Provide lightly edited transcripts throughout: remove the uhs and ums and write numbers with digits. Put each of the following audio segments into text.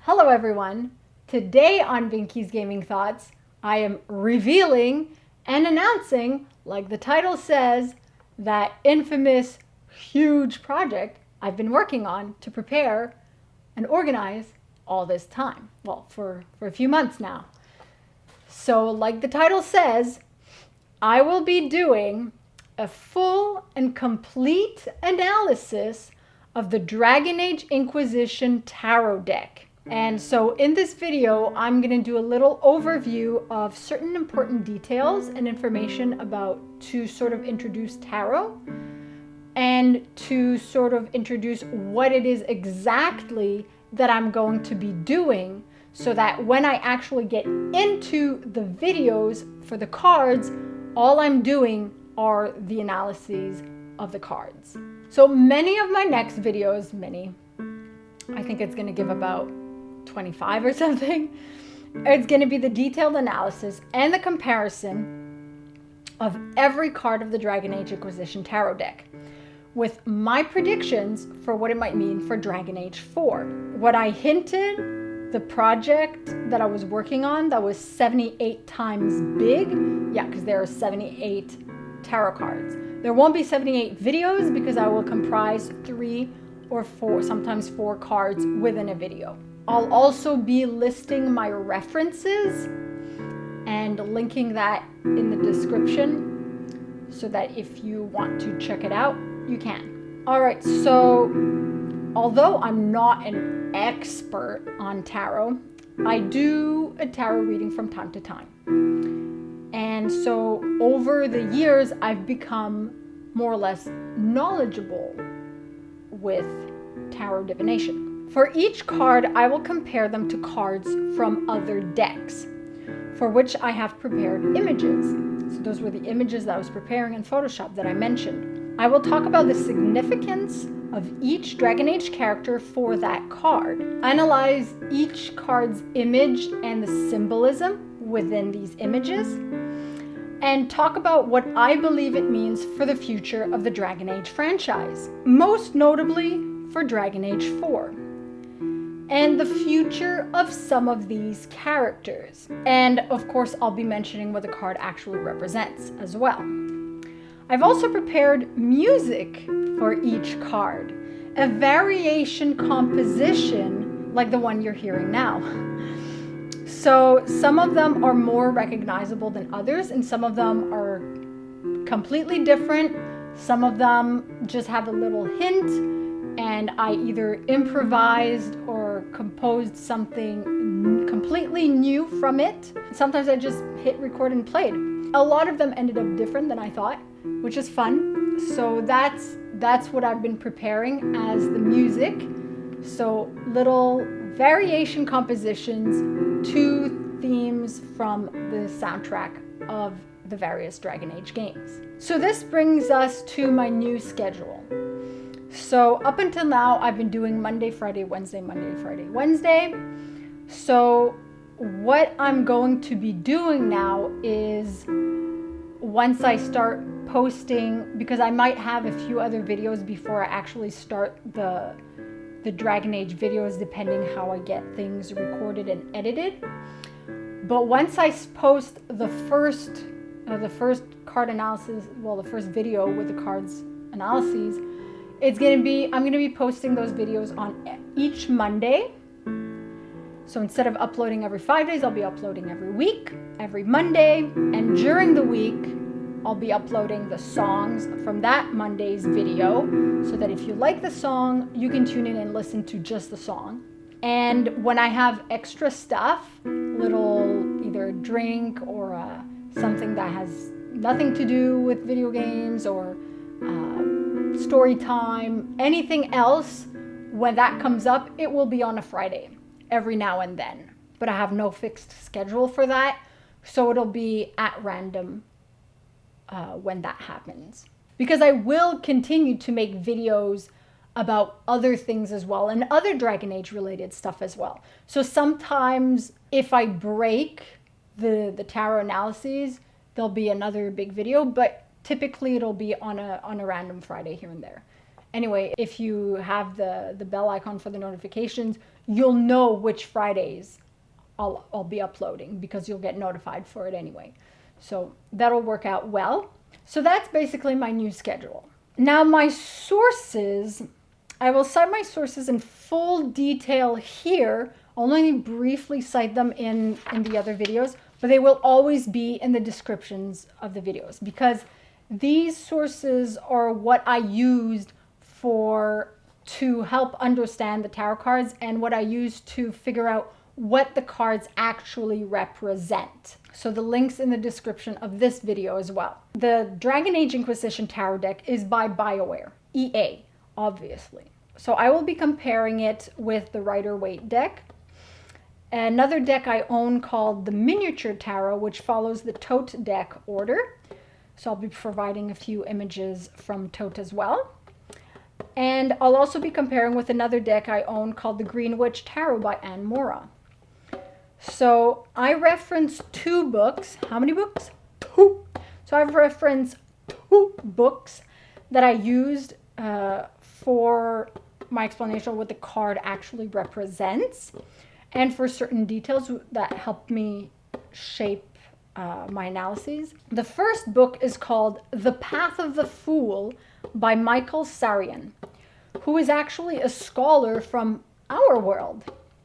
Hello everyone! Today on Binky's Gaming Thoughts, I am revealing and announcing, like the title says, that infamous huge project I've been working on to prepare and organize all this time. Well, for a few months now. So like the title says, I will be doing a full and complete analysis of the Dragon Age Inquisition Tarot Deck. And so in this video, I'm going to do a little overview of certain important details and information about to sort of introduce tarot and to sort of introduce what it is exactly that I'm going to be doing so that when I actually get into the videos for the cards, all I'm doing are the analyses of the cards. So many of my next videos, I think it's going to give about 25 or something. It's going to be the detailed analysis and the comparison of every card of the Dragon Age Inquisition Tarot deck with my predictions for what it might mean for Dragon Age 4. What I hinted, the project that I was working on that was 78 times big, yeah, because there are 78 tarot cards. There won't be 78 videos because I will comprise 3 or 4, sometimes 4 cards within a video. I'll also be listing my references and linking that in the description so that if you want to check it out, you can. All right, so although I'm not an expert on tarot, I do a tarot reading from time to time. And so over the years, I've become more or less knowledgeable with tarot divination. For each card, I will compare them to cards from other decks, for which I have prepared images. So those were the images that I was preparing in Photoshop that I mentioned. I will talk about the significance of each Dragon Age character for that card, analyze each card's image and the symbolism within these images, and talk about what I believe it means for the future of the Dragon Age franchise, most notably for Dragon Age 4. And the future of some of these characters. And of course, I'll be mentioning what the card actually represents as well. I've also prepared music for each card, a variation composition like the one you're hearing now. So some of them are more recognizable than others, and some of them are completely different. Some of them just have a little hint, and I either improvised or composed something completely new from it. Sometimes I just hit record and played. A lot of them ended up different than I thought, which is fun. So that's what I've been preparing as the music. So little variation compositions to themes from the soundtrack of the various Dragon Age games. So this brings us to my new schedule. So up until now, I've been doing Monday, Friday, Wednesday, Monday, Friday, Wednesday. So what I'm going to be doing now is once I start posting, because I might have a few other videos before I actually start the Dragon Age videos, depending how I get things recorded and edited. But once I post the first card analysis, well, the first video with the cards analyses, I'm going to be posting those videos on each Monday. So instead of uploading every 5 days, I'll be uploading every week, every Monday. And during the week, I'll be uploading the songs from that Monday's video so that if you like the song, you can tune in and listen to just the song. And when I have extra stuff, little either a drink or something that has nothing to do with video games or story time, anything else, when that comes up, it will be on a Friday every now and then. But I have no fixed schedule for that, so it'll be at random when that happens. Because I will continue to make videos about other things as well and other Dragon Age related stuff as well. So sometimes if I break the tarot analyses, there'll be another big video, but typically it'll be on a random Friday here and there. Anyway, if you have the bell icon for the notifications, you'll know which Fridays I'll be uploading, because you'll get notified for it anyway. So that'll work out well. So that's basically my new schedule. Now my sources, I will cite my sources in full detail here. I'll only briefly cite them in the other videos, but they will always be in the descriptions of the videos, because these sources are what I used to help understand the tarot cards, and what I used to figure out what the cards actually represent. So the link's in the description of this video as well. The Dragon Age Inquisition Tarot Deck is by BioWare, EA, obviously. So I will be comparing it with the Rider-Waite deck. Another deck I own called the Miniature Tarot, which follows the Tote deck order. So I'll be providing a few images from Tote as well. And I'll also be comparing with another deck I own called the Green Witch Tarot by Anne Mora. So I referenced 2 books. How many books? 2. So I've referenced 2 books that I used for my explanation of what the card actually represents, and for certain details that helped me shape my analyses. The first book is called The Path of the Fool by Michael Sarian, who is actually a scholar from our world.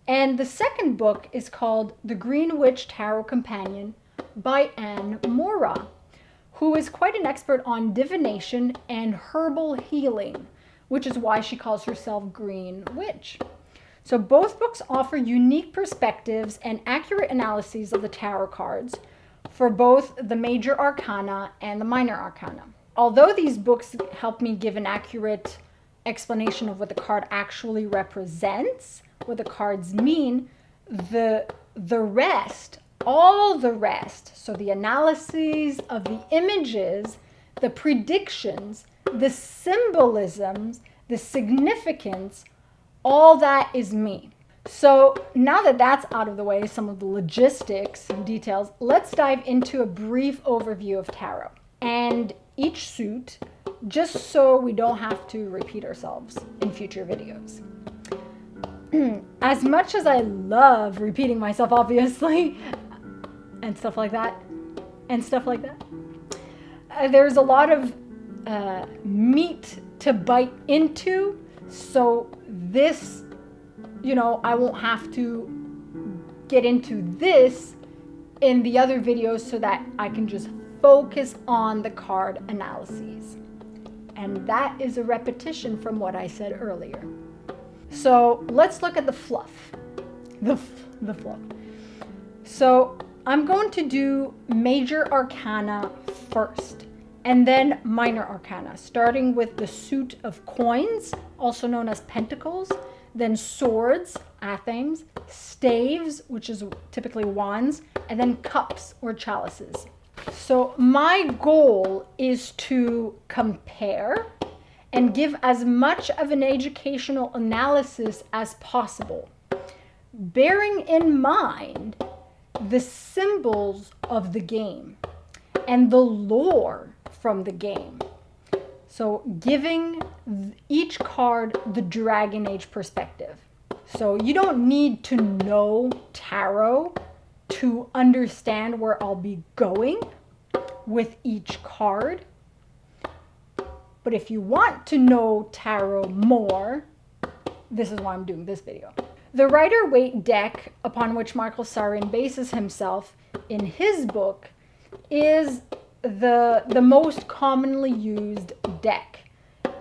And the second book is called The Green Witch Tarot Companion by Anne Mora, who is quite an expert on divination and herbal healing, which is why she calls herself Green Witch. So both books offer unique perspectives and accurate analyses of the tarot cards for both the major arcana and the minor arcana. Although these books help me give an accurate explanation of what the card actually represents, what the cards mean, the rest, all the rest, so the analyses of the images, the predictions, the symbolisms, the significance, all that is me. So now that that's out of the way, some of the logistics and details, let's dive into a brief overview of tarot and each suit, just so we don't have to repeat ourselves in future videos. As much as I love repeating myself, obviously, and stuff like that, there's a lot of meat to bite into, so this, I won't have to get into this in the other videos, so that I can just focus on the card analyses. And that is a repetition from what I said earlier. So let's look at the fluff. The fluff. So I'm going to do major arcana first, and then minor arcana, starting with the suit of coins, also known as pentacles, then swords, athames, staves, which is typically wands, and then cups or chalices. So my goal is to compare and give as much of an educational analysis as possible, bearing in mind the symbols of the game and the lore from the game. So giving each card the Dragon Age perspective. So you don't need to know tarot to understand where I'll be going with each card. But if you want to know tarot more, this is why I'm doing this video. The Rider-Waite deck, upon which Michael Sarian bases himself in his book, is the most commonly used deck.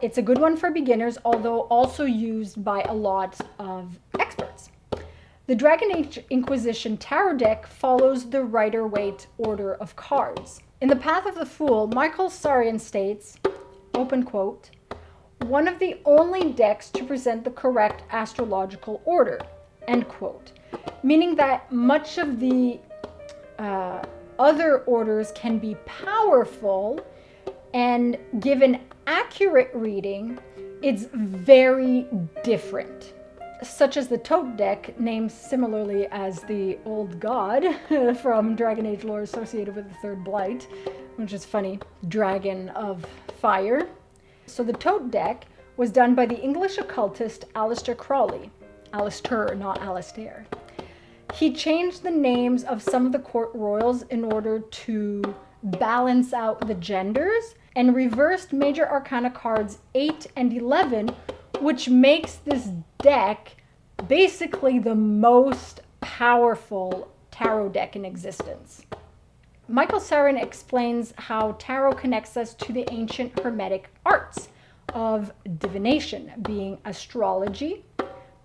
It's a good one for beginners, although also used by a lot of experts. The Dragon Age Inquisition Tarot Deck follows the Rider-Waite order of cards. In The Path of the Fool, Michael Sarian states, open quote, "one of the only decks to present the correct astrological order," end quote, meaning that much of the other orders can be powerful and give an accurate reading. It's very different, such as the Tote deck, named similarly as the Old God from Dragon Age lore associated with the Third Blight, which is funny, dragon of fire. So the Tote deck, was done by the English occultist Aleister Crowley. Alistair, not Alistair. He changed the names of some of the court royals in order to balance out the genders and reversed major arcana cards 8 and 11, which makes this deck basically the most powerful tarot deck in existence. Michael Sarin explains how tarot connects us to the ancient Hermetic arts of divination, being astrology,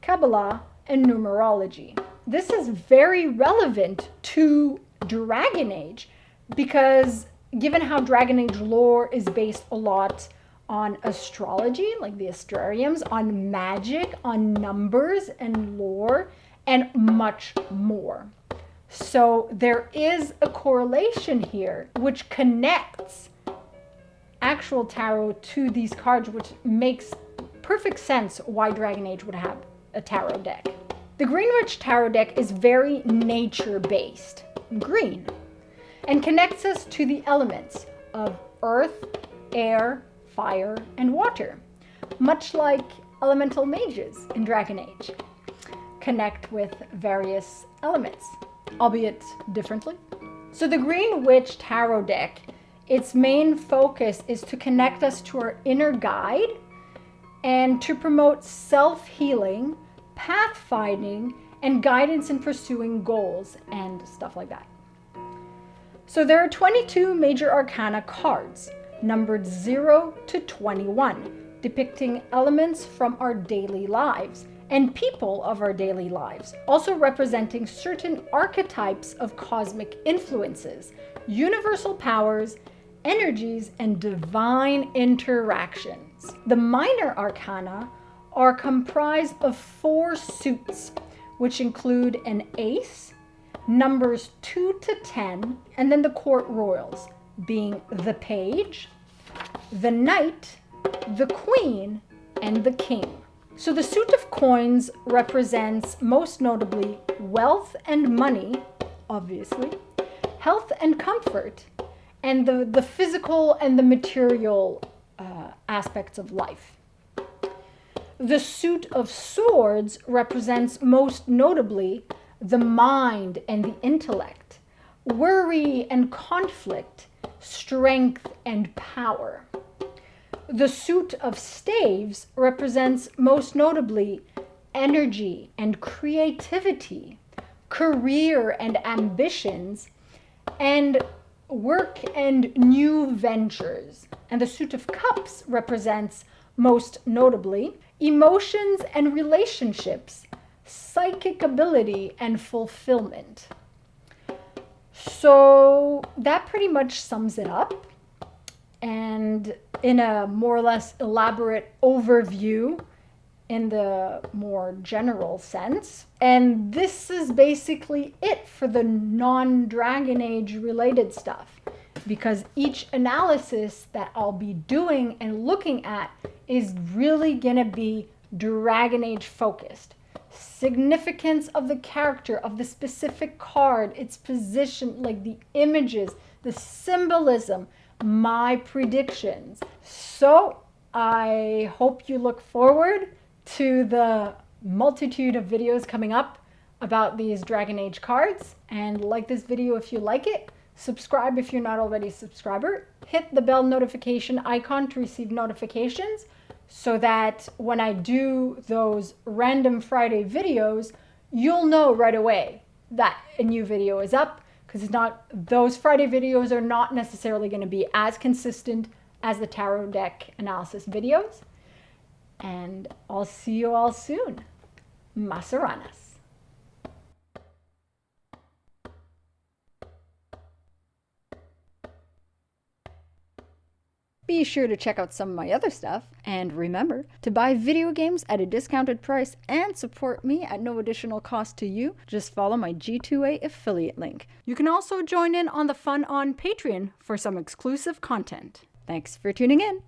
Kabbalah, and numerology. This is very relevant to Dragon Age because given how Dragon Age lore is based a lot on astrology, like the astrariums, on magic, on numbers and lore, and much more. So there is a correlation here which connects actual tarot to these cards, which makes perfect sense why Dragon Age would have a tarot deck. The Greenwich Tarot Deck is very nature-based, green, and connects us to the elements of earth, air, fire, and water, much like elemental mages in Dragon Age connect with various elements, albeit differently. So the Greenwich Tarot Deck, its main focus is to connect us to our inner guide and to promote self-healing, pathfinding, and guidance in pursuing goals and stuff like that. So there are 22 major arcana cards, numbered 0 to 21, depicting elements from our daily lives and people of our daily lives, also representing certain archetypes of cosmic influences, universal powers, energies, and divine interactions. The minor arcana are comprised of 4 suits, which include an ace, numbers 2 to 10, and then the court royals, being the page, the knight, the queen, and the king. So the suit of coins represents most notably wealth and money, obviously, health and comfort, and the physical and the material aspects of life. The suit of swords represents most notably the mind and the intellect, worry and conflict, strength and power. The suit of staves represents most notably energy and creativity, career and ambitions, and work and new ventures. And the suit of cups represents most notably emotions and relationships, psychic ability, and fulfillment. So that pretty much sums it up. And in a more or less elaborate overview in the more general sense. And this is basically it for the non-Dragon Age related stuff, because each analysis that I'll be doing and looking at is really gonna be Dragon Age focused. Significance of the character, of the specific card, its position, like the images, the symbolism, my predictions. So I hope you look forward to the multitude of videos coming up about these Dragon Age cards, and like this video if you like it, subscribe if you're not already a subscriber, hit the bell notification icon to receive notifications so that when I do those random Friday videos, you'll know right away that a new video is up, because it's not, those Friday videos are not necessarily going to be as consistent as the tarot deck analysis videos. And I'll see you all soon. Masaranas. Be sure to check out some of my other stuff, and remember to buy video games at a discounted price and support me at no additional cost to you. Just follow my G2A affiliate link. You can also join in on the fun on Patreon for some exclusive content. Thanks for tuning in.